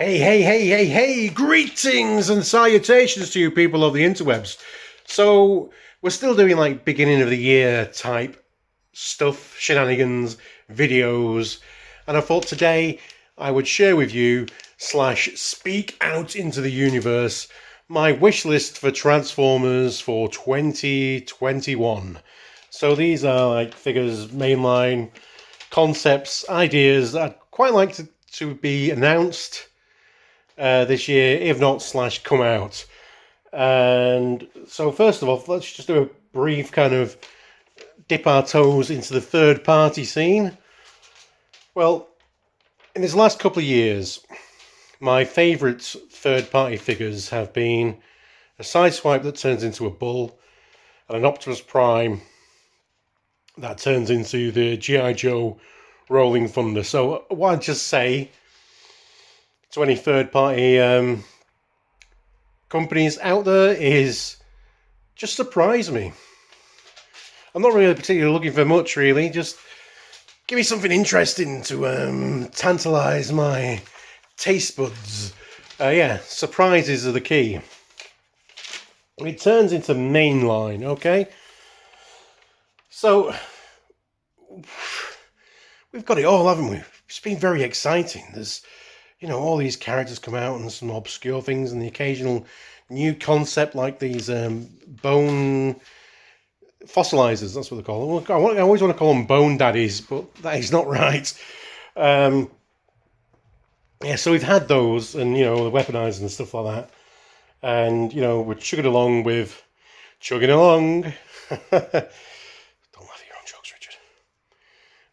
Hey, greetings and salutations to you people of the interwebs. So, we're still doing like beginning of the year type stuff, shenanigans, videos, and I thought today I would share with you / speak out into the universe my wish list for Transformers for 2021. So these are like figures, mainline, concepts, ideas that I'd quite like to be announced this year, if not / come out. And so first of all, let's just do a brief kind of dip our toes into the third party scene. Well, in this last couple of years, my favourite third party figures have been a Sideswipe that turns into a bull, and an Optimus Prime that turns into the G.I. Joe Rolling Thunder. So what I'd just say to any third party companies out there is just surprise me. I'm not really particularly looking for much, really. Just give me something interesting to tantalise my taste buds. Yeah, surprises are the key. It turns into mainline, okay? So we've got it all, haven't we? It's been very exciting. There's, all these characters come out and some obscure things and the occasional new concept like these bone fossilizers, that's what they call them. I always want to call them bone daddies, but that is not right. Yeah, so we've had those and, the weaponizers and stuff like that. And, we're chugging along. Don't laugh at your own jokes, Richard.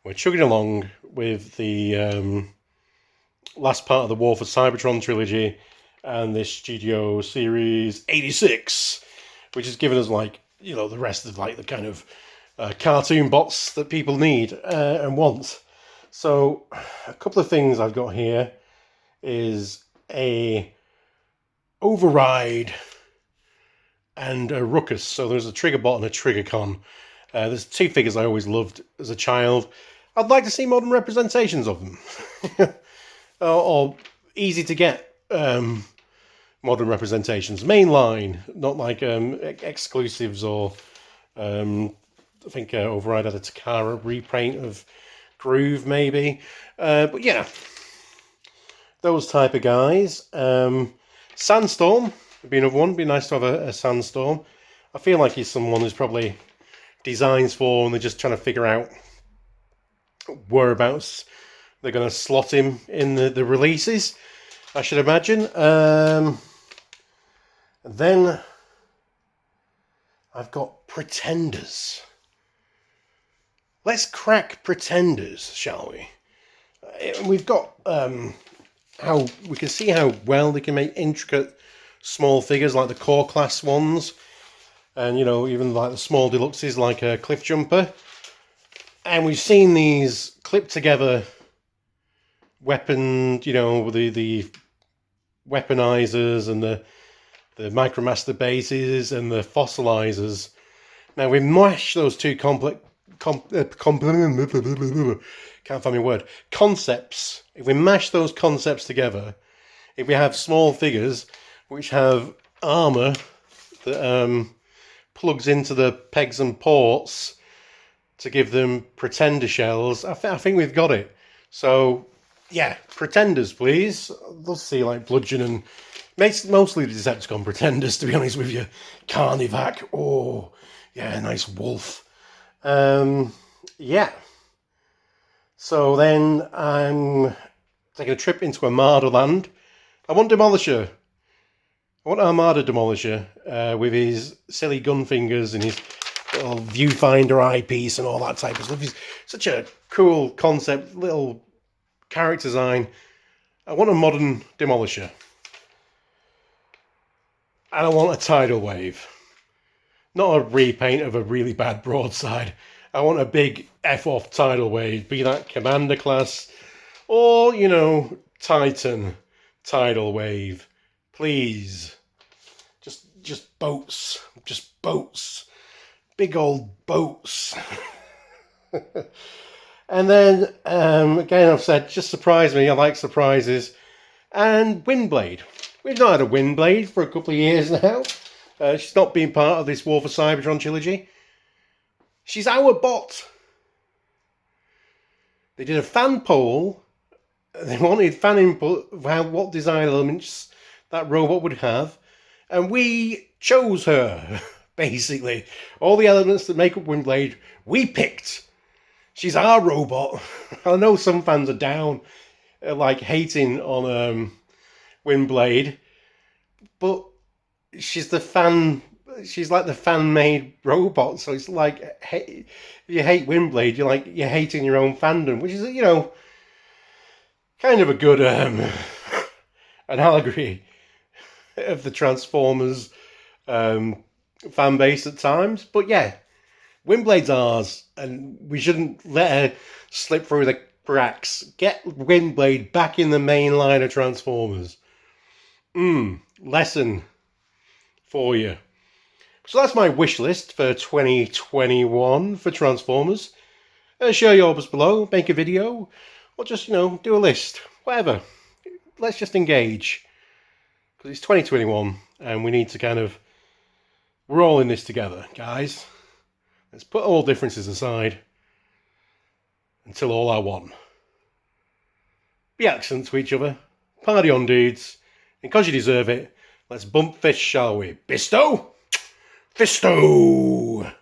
We're chugging along with the last part of the War for Cybertron trilogy and this Studio Series 86, which has given us the rest of the kind of cartoon bots that people need and want. So a couple of things I've got here is a Override and a Ruckus. So there's a Trigger Bot and a Trigger Con. There's two figures I always loved as a child. I'd like to see modern representations of them. or easy to get modern representations. Mainline, not like exclusives or I think Override had a Takara repaint of Groove maybe. But yeah, those type of guys. Sandstorm would be another one. It'd be nice to have a Sandstorm. I feel like he's someone who's probably designs for and they're just trying to figure out whereabouts they're going to slot him in the releases, I should imagine. Then I've got Pretenders. Let's crack Pretenders, shall we? We've got how we can see how well they can make intricate small figures like the core class ones, and even like the small deluxes like a Cliff Jumper. And we've seen these clipped together weapon, the weaponizers and the Micromaster bases and the fossilizers. Now we mash those two concepts. If we mash those concepts together, if we have small figures which have armor that plugs into the pegs and ports to give them Pretender shells, I think we've got it. So yeah, Pretenders, please. Let's see, Bludgeon and mostly the Decepticon Pretenders, to be honest with you. Carnivac, oh yeah, nice wolf. Yeah. So then I'm taking a trip into Armada land. I want Demolisher. I want Armada Demolisher with his silly gun fingers and his little viewfinder eyepiece and all that type of stuff. He's such a cool concept, little character design. I want a modern Demolisher. And I want a tidal wave. Not a repaint of a really bad broadside. I want a big F-off tidal wave. Be that Commander class or, Titan tidal wave. Please. Just boats. Just boats. Big old boats. And then, again, I've said, just surprise me. I like surprises. And Windblade. We've not had a Windblade for a couple of years now. She's not been part of this War for Cybertron trilogy. She's our bot. They did a fan poll. They wanted fan input of what design elements that robot would have. And we chose her, basically. All the elements that make up Windblade, we picked. She's our robot. I know some fans are down, like hating on Windblade, but she's like the fan-made robot. So it's like, if you hate Windblade, you're hating your own fandom, which is, you know, kind of a good analogy of the Transformers fan base at times. But yeah, Windblade's ours, and we shouldn't let her slip through the cracks. Get Windblade back in the main line of Transformers. Lesson for you. So that's my wish list for 2021 for Transformers. Share yours below, make a video, or just, you know, do a list. Whatever. Let's just engage. Because it's 2021, and we need to we're all in this together, guys. Let's put all differences aside until all are one. Be excellent to each other. Party on, dudes. And because you deserve it, let's bump fists, shall we? Bisto? Fisto!